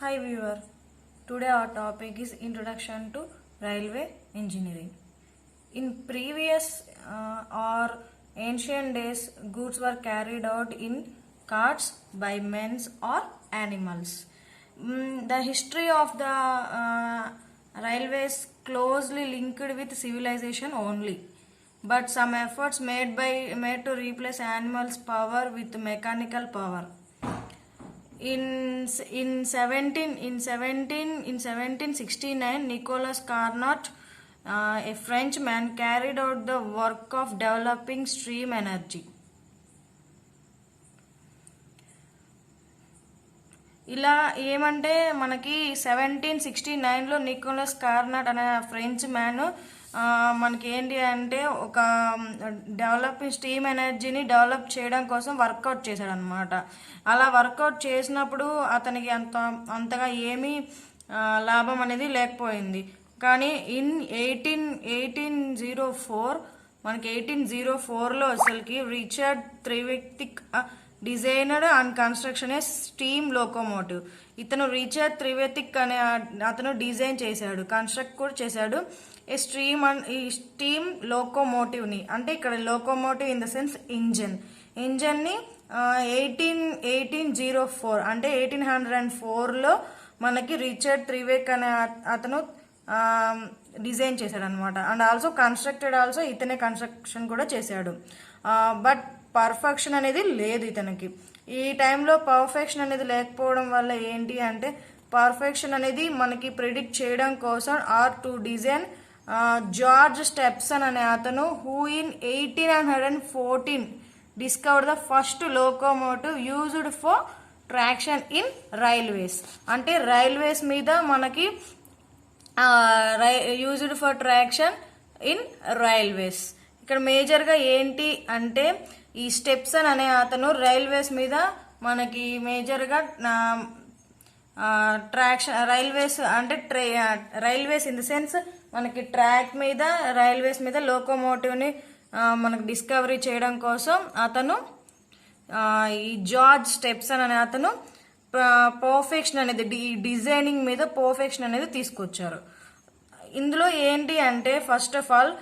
Hi viewer, today our topic is Introduction to Railway Engineering. In previous or ancient days, goods were carried out in carts by men or animals. The history of the railways closely linked with civilization only, but some efforts made to replace animals' power with mechanical power. In 1769, Nicolas Carnot, a Frenchman, carried out the work of developing steam energy. ఇలా ఏమంటే మనకి 1769లో Nicholas Carnot అనే French man మనకి ఏంటి అంటే ఒక developing steam ఎనర్జీని develop చేయడం కోసం వర్కౌట్ చేశాడు అనమాట. అలా వర్కౌట్ చేసినప్పుడు అతనికి అంతగా ఏమీ లాభం అనేది లేకపోయింది. కానీ ఇన్ 1804 మనకి 1804లో అసలుకి Richard Trevithick designer and construction a steam locomotive. ఇతను రిచర్డ్ త్రివేతిక్ అనే అతను డిజైన్ చేశాడు, కన్స్ట్రక్ట్ కూడా చేశాడు ఈ స్టీమ్ లోకోమోటివ్ని. అంటే ఇక్కడ లోకోమోటివ్ ఇన్ ద సెన్స్ ఇంజన్ని 1804 అంటే 1804లో మనకి రిచర్డ్ త్రివేక్ అనే అతను డిజైన్ చేశాడు అనమాట. అండ్ ఆల్సో కన్స్ట్రక్టెడ్ ఆల్సో ఇతనే కన్స్ట్రక్షన్ కూడా చేశాడు. బట్ పర్ఫెక్షన్ అనేది లేదు ఇతనికి. ఈ టైంలో పర్ఫెక్షన్ అనేది లేకపోవడం వల్ల ఏంటి అంటే పర్ఫెక్షన్ అనేది మనకి ప్రిడిక్ట్ చేయడం కోసం ఆర్ టు డిజైన్ జార్జ్ స్టెప్సన్ అనే అతను who in 1814 discovered the first locomotive used for traction in railways. అంటే రైల్వేస్ మీద మనకి used for traction in railways. ఇక్కడ మేజర్గా ఏంటి అంటే ఈ స్టెప్సన్ అనే అతను రైల్వేస్ మీద మనకి మేజర్గా ట్రాక్షన్ రైల్వేస్ అంటే రైల్వేస్ ఇన్ ద సెన్స్ మనకి ట్రాక్ మీద రైల్వేస్ మీద లోకోమోటివ్ని మనకు డిస్కవరీ చేయడం కోసం అతను ఈ జార్జ్ స్టెప్సన్ అనే అతను పర్ఫెక్షన్ అనేది డిజైనింగ్ మీద పర్ఫెక్షన్ అనేది తీసుకొచ్చారు. ఇందులో ఏంటి అంటే first of all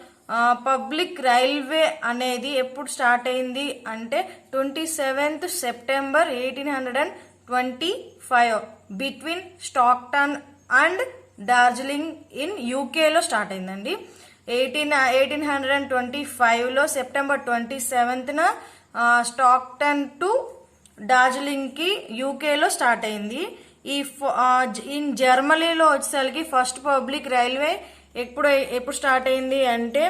public railway అనేది ఎప్పుడు స్టార్ట్ అయింది అంటే 27th September 1825 between Stockton and Darjeeling in యూకేలో స్టార్ట్ అయిందండి. 1825లో సెప్టెంబర్ 27న స్టాక్టన్ టు డార్జిలింగ్కి యూకేలో స్టార్ట్ అయింది. ఇన్ జర్మనీలో వచ్చేసరికి ఫస్ట్ పబ్లిక్ రైల్వే ఎప్పుడు స్టార్ట్ అయింది అంటే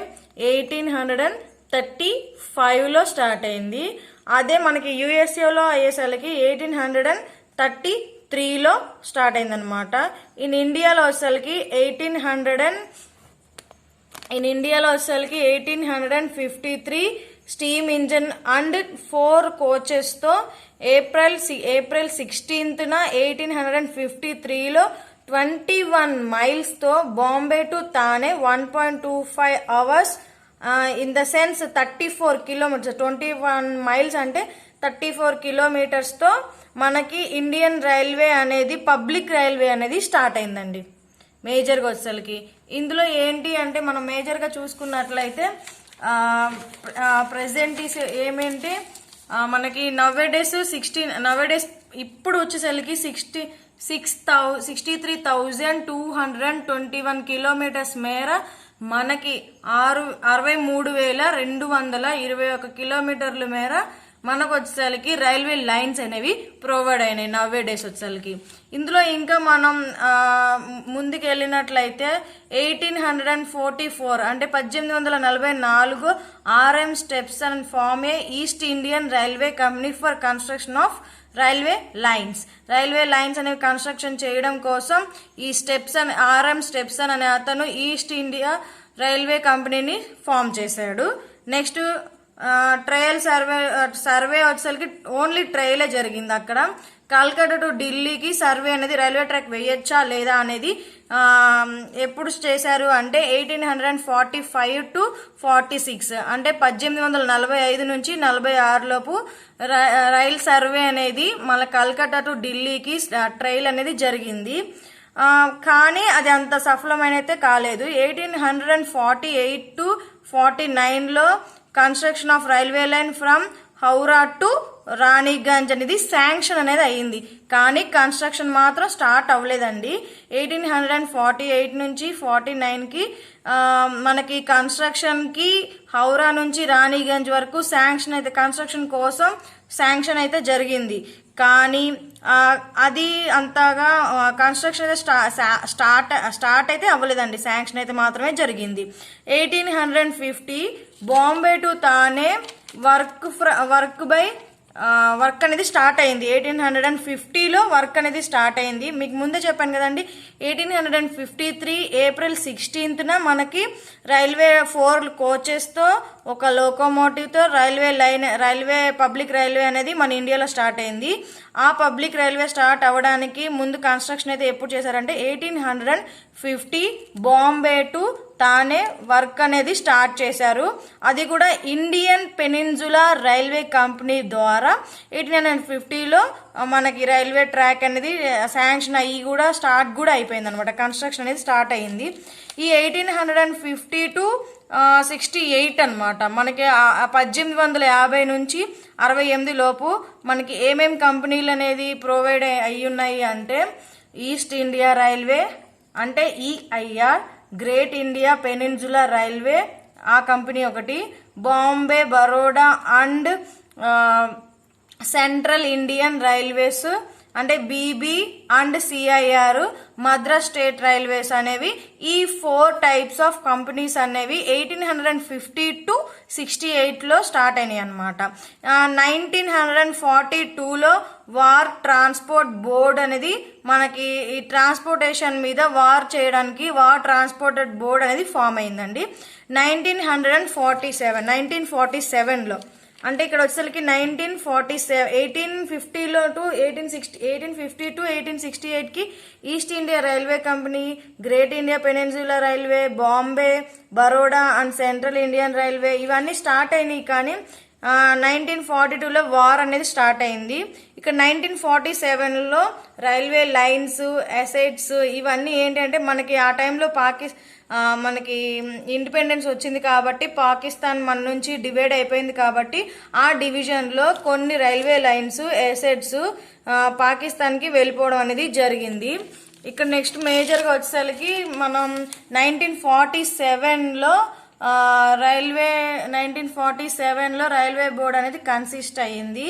1835లో స్టార్ట్ అయింది. అదే మనకి యుఎస్ఏలో అయ్యేసరికి 1833లో స్టార్ట్ అయింది అనమాట. ఇన్ ఇండియాలో వచ్చేసరికి 1853 స్టీమ్ ఇంజన్ అండ్ 4 కోచెస్తో ఏప్రిల్ 16న 1853లో 21 మైల్స్తో Bombay to Thane 1.25 hours in the sense 34 kilometres. 21 miles అంటే 34 కిలోమీటర్స్తో మనకి ఇండియన్ రైల్వే అనేది పబ్లిక్ రైల్వే అనేది స్టార్ట్ అయిందండి. మేజర్గా వచ్చేసరికి ఇందులో ఏంటి అంటే మనం మేజర్గా చూసుకున్నట్లయితే ప్రెసెంట్ ఏమేంటి మనకి నవేడేస్ ఇప్పుడు వచ్చేసరికి 63,221 కిలోమీటర్స్ మేర మనకి 63,221 కిలోమీటర్ల మేర మనకు వచ్చేసరికి రైల్వే లైన్స్ అనేవి ప్రొవైడ్ అయినాయి నవేడేస్ వచ్చేసరికి. ఇందులో ఇంకా మనం ముందుకు వెళ్ళినట్లయితే 1844 అంటే 1844 RM Stephenson form a East Indian railway company for construction of railway lines అనేవి కన్స్ట్రక్షన్ చేయడం కోసం ఈ RM స్టెప్సన్ అనే అతను ఈస్ట్ ఇండియా రైల్వే కంపెనీని ఫామ్ చేశాడు. నెక్స్ట్ ట్రయల్ సర్వే వచ్చేసరికి ఓన్లీ ట్రయలే జరిగింది అక్కడ. కల్కట్టా టు ఢిల్లీకి సర్వే అనేది రైల్వే ట్రాక్ వేయొచ్చా లేదా అనేది ఎప్పుడు చేశారు అంటే 1845 టు 46 అంటే 1845 నుంచి 46 లోపు రైల్ సర్వే అనేది మన కల్కట్టా టు ఢిల్లీకి ట్రైల్ అనేది జరిగింది. కానీ అది అంత సఫలమైనైతే కాలేదు. 1848 టు 49లో construction of railway line from Howrah to Raniganj అనేది శాంక్షన్ అనేది అయ్యింది, కానీ కన్స్ట్రక్షన్ మాత్రం స్టార్ట్ అవ్వలేదండి. 1848 నుంచి 49కి మనకి కన్స్ట్రక్షన్కి హౌరా నుంచి రాణిగంజ్ వరకు శాంక్షన్ అయితే కన్స్ట్రక్షన్ కోసం శాంక్షన్ అయితే జరిగింది, కానీ అది అంతగా కన్స్ట్రక్షన్ అయితే స్టార్ట్ అయితే అవ్వలేదండి, శాంక్షన్ అయితే మాత్రమే జరిగింది. 1850 బాంబే టు తానే వర్క్ అనేది స్టార్ట్ అయింది. 1850లో వర్క్ అనేది స్టార్ట్ అయింది. మీకు ముందే చెప్పాను కదండి, 1853 ఏప్రిల్ 16న మనకి రైల్వే 4 కోచెస్తో ఒక లోకోమోటివ్తో రైల్వే పబ్లిక్ రైల్వే అనేది మన ఇండియాలో స్టార్ట్ అయింది. ఆ పబ్లిక్ రైల్వే స్టార్ట్ అవ్వడానికి ముందు కన్స్ట్రక్షన్ అయితే ఎప్పుడు చేశారంటే 1850 బాంబే టు తానే వర్క్ అనేది స్టార్ట్ చేశారు. అది కూడా ఇండియన్ పెనిన్సులా రైల్వే కంపెనీ ద్వారా 1850లో మనకి రైల్వే ట్రాక్ అనేది శాంక్షన్ అయ్యి కూడా స్టార్ట్ కూడా అయిపోయింది అనమాట, కన్స్ట్రక్షన్ అనేది స్టార్ట్ అయింది. ఈ 1850 టు 68 అనమాట మనకి 1850 నుంచి 68 లోపు మనకి ఏమేం కంపెనీలు అనేది ప్రొవైడ్ అయ్యి ఉన్నాయి అంటే ఈస్ట్ ఇండియా రైల్వే అంటే EIR, Great India Peninsula railway ఆ కంపెనీ ఒకటి, Bombay Baroda and central Indian railways అంటే BB and CIR, Madras state railways అనేవి ఈ 4 టైప్స్ ఆఫ్ కంపెనీస్ అనేవి 1850 టు 68లో స్టార్ట్ అయినాయి అనమాట. 1942లో వార్ ట్రాన్స్పోర్ట్ బోర్డ్ అనేది మనకి ఈ ట్రాన్స్పోర్టేషన్ మీద వార్ చేయడానికి వార్ ట్రాన్స్పోర్టెడ్ బోర్డ్ అనేది ఫామ్ అయిందండి 1947లో. అంటే ఇక్కడ వచ్చేసరికి 1850 టు 1868కి East India railway company, Great India Peninsula railway, Bombay Baroda and central Indian railway ఇవన్నీ స్టార్ట్ అయినాయి, కానీ 1942లో వార్ అనేది స్టార్ట్ అయింది. ఇక్కడ 1947లో రైల్వే లైన్స్, అసెట్స్ ఇవన్నీ ఏంటంటే మనకి ఆ టైంలో మనకి ఇండిపెండెన్స్ వచ్చింది కాబట్టి పాకిస్తాన్ మన నుంచి డివైడ్ అయిపోయింది కాబట్టి ఆ డివిజన్లో కొన్ని రైల్వే లైన్స్, అసెట్స్ పాకిస్తాన్కి వెళ్ళిపోవడం అనేది జరిగింది. ఇక్కడ నెక్స్ట్ మేజర్గా వచ్చేసరికి మనం 1947లో రైల్వే బోర్డ్ అనేది కన్సిస్ట్ అయ్యింది.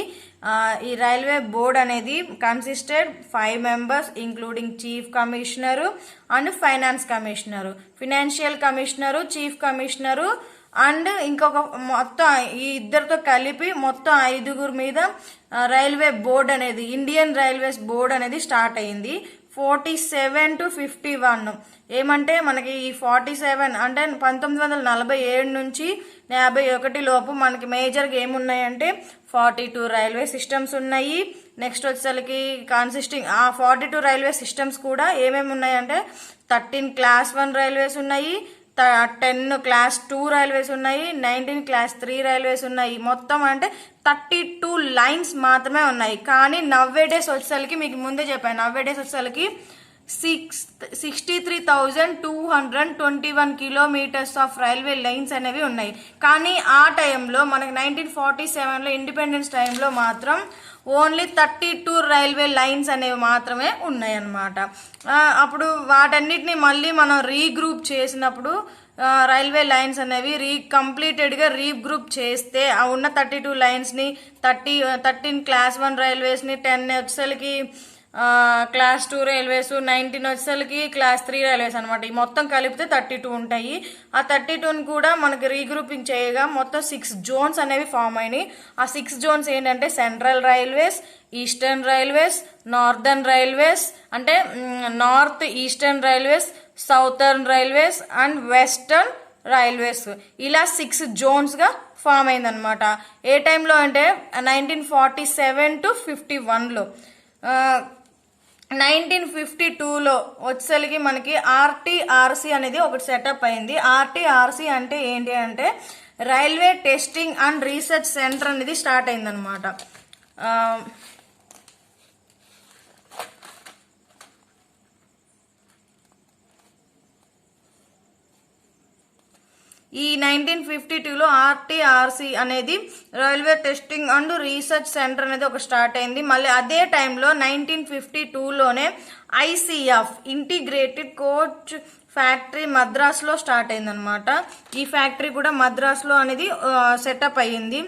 ఈ రైల్వే బోర్డ్ అనేది consisted 5 members including chief commissioner and finance commissioner, financial commissioner, chief commissioner and ఇంకొక మొత్తం ఈ ఇద్దరితో కలిపి మొత్తం 5 మీద రైల్వే బోర్డ్ అనేది ఇండియన్ రైల్వేస్ బోర్డ్ అనేది స్టార్ట్ అయ్యింది. 47 to 51 ఏమంటే మనకి ఈ 47 అంటే 1947 నుంచి 51 లోపు మనకి మేజర్గా ఏమున్నాయంటే 42 రైల్వే సిస్టమ్స్ ఉన్నాయి. నెక్స్ట్ వచ్చేసరికి కన్సిస్టింగ్ ఆ 42 రైల్వే సిస్టమ్స్ కూడా ఏమేమి ఉన్నాయంటే 13 క్లాస్ 1 రైల్వేస్ ఉన్నాయి, 10 క్లాస్ 2 రైల్వేస్ ఉన్నాయి, 19 క్లాస్ 3 రైల్వేస్ ఉన్నాయి. మొత్తం అంటే 32 లైన్స్ మాత్రమే ఉన్నాయి. కానీ నవ్వేడేస్ వచ్చేసరికి మీకు ముందే చెప్పాను, నవ్వేడేస్ వచ్చేసరికి 63,221 కిలోమీటర్స్ ఆఫ్ రైల్వే లైన్స్ అనేవి ఉన్నాయి. కానీ ఆ టైంలో మనకి 1947లో ఇండిపెండెన్స్ టైంలో మాత్రం ఓన్లీ 32 రైల్వే లైన్స్ అనేవి మాత్రమే ఉన్నాయి అన్నమాట. అప్పుడు వాటన్నిటిని మళ్ళీ మనం రీగ్రూప్ చేసినప్పుడు రైల్వే లైన్స్ అనేవి కంప్లీటెడ్గా రీగ్రూప్ చేస్తే ఆ ఉన్న 32 లైన్స్ని 13 క్లాస్ 1 రైల్వేస్ని, 10 వచ్చేసరికి క్లాస్ 2 రైల్వేస్, 19 వచ్చేసరికి క్లాస్ 3 రైల్వేస్ అనమాట. ఈ మొత్తం కలిపితే 32 ఉంటాయి. ఆ 32ని కూడా మనకి రీగ్రూపింగ్ చేయగా మొత్తం 6 జోన్స్ అనేవి ఫామ్ అయినాయి. ఆ 6 జోన్స్ ఏంటంటే central railways, eastern railways, northern railways అంటే north eastern railways, southern railways and western railways, ఇలా 6 జోన్స్గా ఫామ్ అయిందనమాట. ఏ టైంలో అంటే 1947 to 51లో. 1952లో వచ్చేసరికి మనకి ఆర్టీఆర్సీ అనేది ఒకటి సెటప్ అయింది. ఆర్టీఆర్సీ అంటే ఏంటి అంటే railway testing and research centre అనేది స్టార్ట్ అయిందనమాట. ఈ 1952లో ఆర్టీఆర్సీ అనేది railway testing and research centre అనేది ఒక స్టార్ట్ అయింది. మళ్ళీ అదే టైంలో 1952లోనే ఐసీఎఫ్ ఇంటిగ్రేటెడ్ కోచ్ ఫ్యాక్టరీ మద్రాసులో స్టార్ట్ అయిందనమాట. ఈ ఫ్యాక్టరీ కూడా మద్రాసులో అనేది సెటప్ అయ్యింది.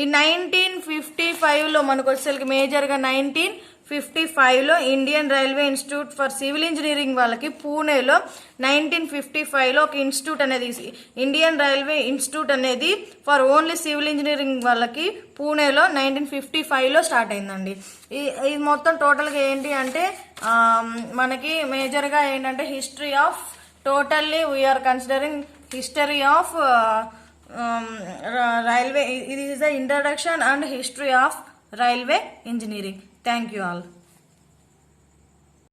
ఈ 1955లో మనకు వచ్చేసరికి మేజర్గా 1955లో Indian railway institute for civil engineering వాళ్ళకి పూణేలో 1955లో ఒక ఇన్స్టిట్యూట్ అనేది ఇండియన్ రైల్వే ఇన్స్టిట్యూట్ అనేది ఫర్ ఓన్లీ సివిల్ ఇంజనీరింగ్ వాళ్ళకి పూణేలో 1955లో స్టార్ట్ అయిందండి. ఇది మొత్తం టోటల్గా ఏంటి అంటే మనకి మేజర్గా ఏంటంటే history of totally we're considering history of railway. It is the introduction and history of railway engineering. Thank you all.